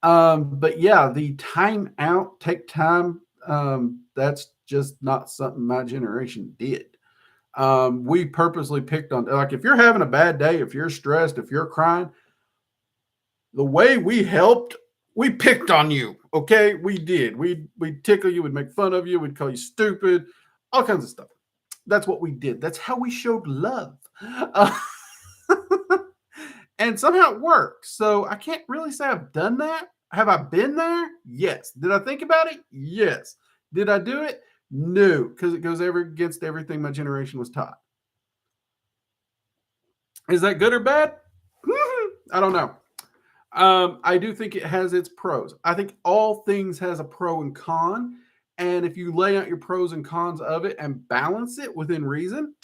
A: But yeah, the time out, take time. That's just not something my generation did. We purposely picked on, like, if you're having a bad day, if you're stressed, if you're crying, the way we helped, we picked on you. Okay, we did. We'd tickle you, we'd make fun of you, we'd call you stupid, all kinds of stuff. That's what we did. That's how we showed love. Uh, and somehow it worked. So I can't really say I've done that. Have I been there? Yes. Did I think about it? Yes. Did I do it? No, because it goes against everything my generation was taught. Is that good or bad? I don't know. I do think it has its pros. I think all things has a pro and con. And if you lay out your pros and cons of it and balance it within reason,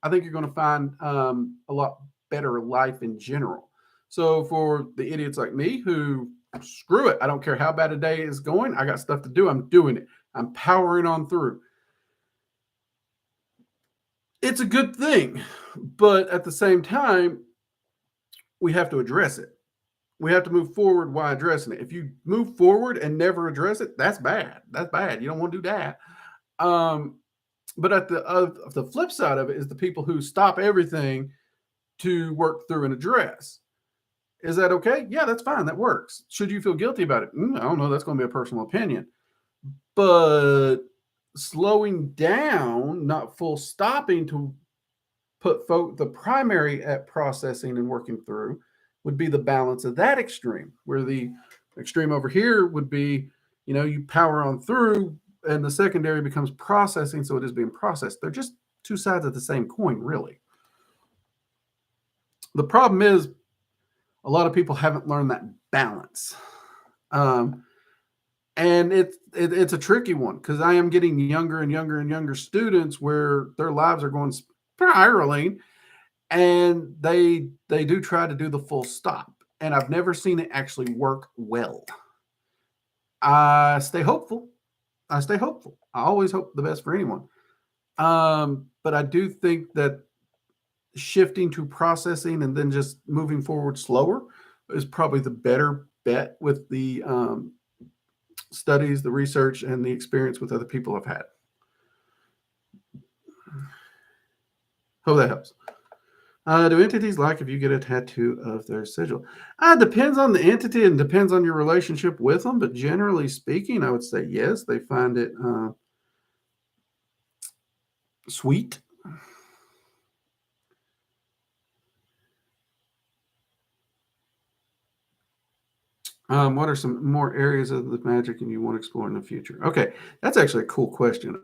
A: I think you're going to find a lot better life in general. So for the idiots like me who, screw it, I don't care how bad a day is going, I got stuff to do, I'm doing it. I'm powering on through. It's a good thing, but at the same time, we have to address it. We have to move forward while addressing it. If you move forward and never address it, that's bad. That's bad. You don't want to do that. But at the flip side of it is the people who stop everything to work through and address. Is that okay? Yeah, that's fine. That works. Should you feel guilty about it? I don't know. That's going to be a personal opinion. But slowing down, not full stopping to put the primary at processing and working through would be the balance of that extreme, where the extreme over here would be, you power on through and the secondary becomes processing. So it is being processed. They're just two sides of the same coin, really. The problem is a lot of people haven't learned that balance. And it's a tricky one because I am getting younger and younger and younger students where their lives are going spiraling, and they do try to do the full stop. And I've never seen it actually work well. I stay hopeful. I always hope the best for anyone. But I do think that shifting to processing and then just moving forward slower is probably the better bet with the studies, the research, and the experience with other people I've had. Hope that helps. Do entities like if you get a tattoo of their sigil? Depends on the entity and depends on your relationship with them. But generally speaking, I would say yes. They find it sweet. What are some more areas of the magic and you want to explore in the future? Okay, that's actually a cool question.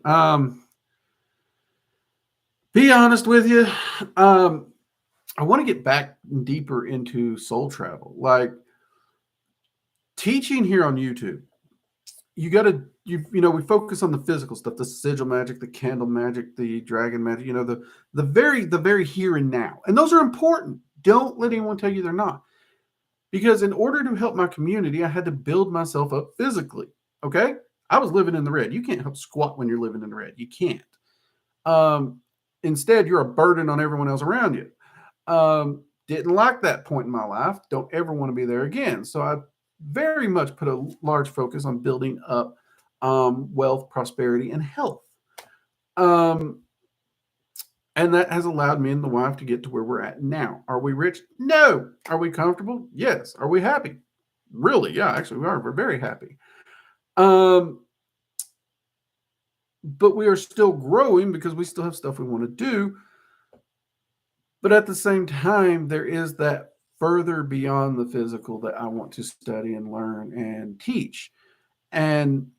A: Be honest with you. I want to get back deeper into soul travel, like teaching here on YouTube. We focus on the physical stuff, the sigil magic, the candle magic, the dragon magic, the very here and now. And those are important. Don't let anyone tell you they're not. Because in order to help my community, I had to build myself up physically. Okay? I was living in the red. You can't help squat when you're living in the red. You can't. Instead, you're a burden on everyone else around you. Didn't like that point in my life. Don't ever want to be there again. So I very much put a large focus on building up wealth, prosperity, and health. And that has allowed me and the wife to get to where we're at now. Are we rich? No. Are we comfortable? Yes. Are we happy? Really? Yeah, actually we are. We're very happy. But we are still growing because we still have stuff we want to do. But at the same time, there is that further beyond the physical that I want to study and learn and teach. And,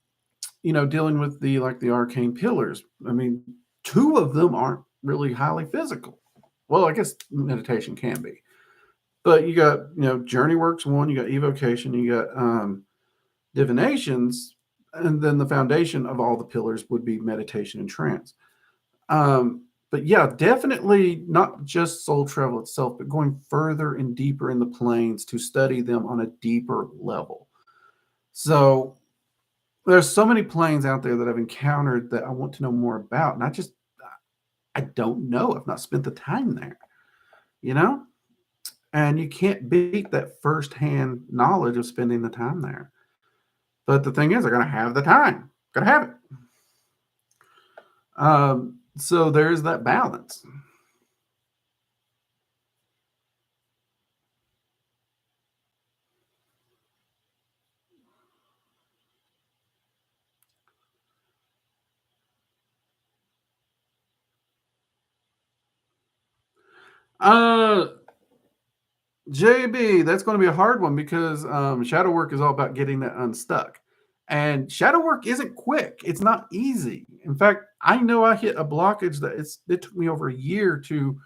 A: dealing with the arcane pillars. I mean, 2 of them aren't really highly physical. Well, I guess meditation can be. But you got, Journey Works 1, you got evocation, you got divinations, and then the foundation of all the pillars would be meditation and trance. But yeah, definitely not just soul travel itself, but going further and deeper in the planes to study them on a deeper level. So there's so many planes out there that I've encountered that I want to know more about. And I don't know. I've not spent the time there, and you can't beat that firsthand knowledge of spending the time there. But the thing is, I got to have the time. Got to have it. So there's that balance. Uh, JB, that's going to be a hard one because shadow work is all about getting that unstuck. And shadow work isn't quick. It's not easy. In fact, I know I hit a blockage that it took me over a year to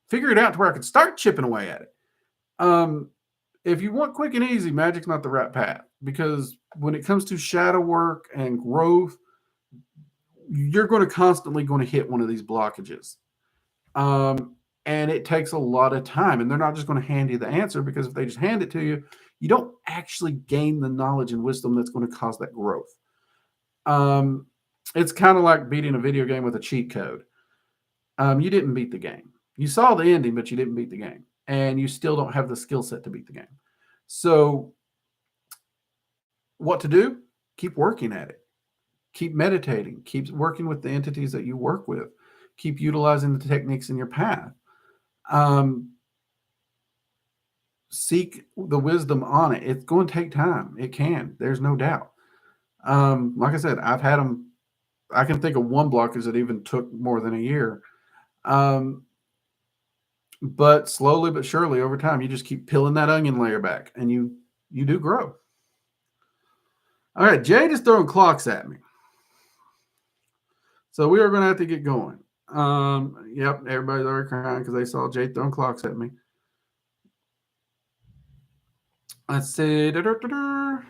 A: figure it out to where I could start chipping away at it. Um, if you want quick and easy, Magic's not the right path because when it comes to shadow work and growth, you're going to constantly going to hit one of these blockages. Um, and it takes a lot of time, and they're not just going to hand you the answer because if they just hand it to you, you don't actually gain the knowledge and wisdom that's going to cause that growth. Um, it's kind of like beating a video game with a cheat code. You didn't beat the game. You saw the ending, but you didn't beat the game, and you still don't have the skill set to beat the game. So, what to do? Keep working at it. Keep meditating. Keep working with the entities that you work with. Keep utilizing the techniques in your path. Um, Seek the wisdom on it. It's going to take time. It can. There's no doubt. Like I said, I've had them. I can think of one blockage that even took more than a year. Um, but slowly but surely over time, you just keep peeling that onion layer back, and you do grow. All right, Jade is throwing clocks at me, so we are going to have to get going. Yep, everybody's already crying because they saw Jade throwing clocks at me. Let's see. Da-da-da-da.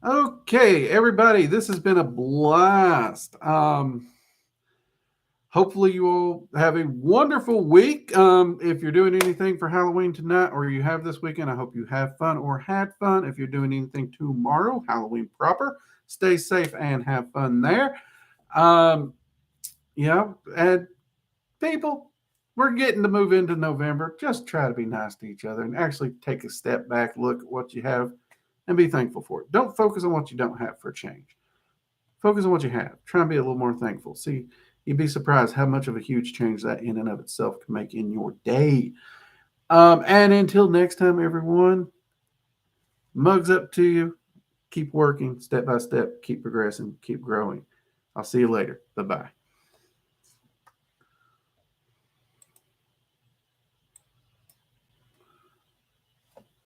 A: Okay, everybody, this has been a blast. Hopefully, you all have a wonderful week. If you're doing anything for Halloween tonight or you have this weekend, I hope you have fun or had fun. If you're doing anything tomorrow, Halloween proper, stay safe and have fun there. Um, and people, we're getting to move into November. Just try to be nice to each other and actually take a step back, look at what you have, and be thankful for it. Don't focus on what you don't have for a change. Focus on what you have. Try and be a little more thankful. See, you'd be surprised how much of a huge change that in and of itself can make in your day. And until next time, everyone, mugs up to you. Keep working step by step. Keep progressing. Keep growing. I'll see you later. Bye bye.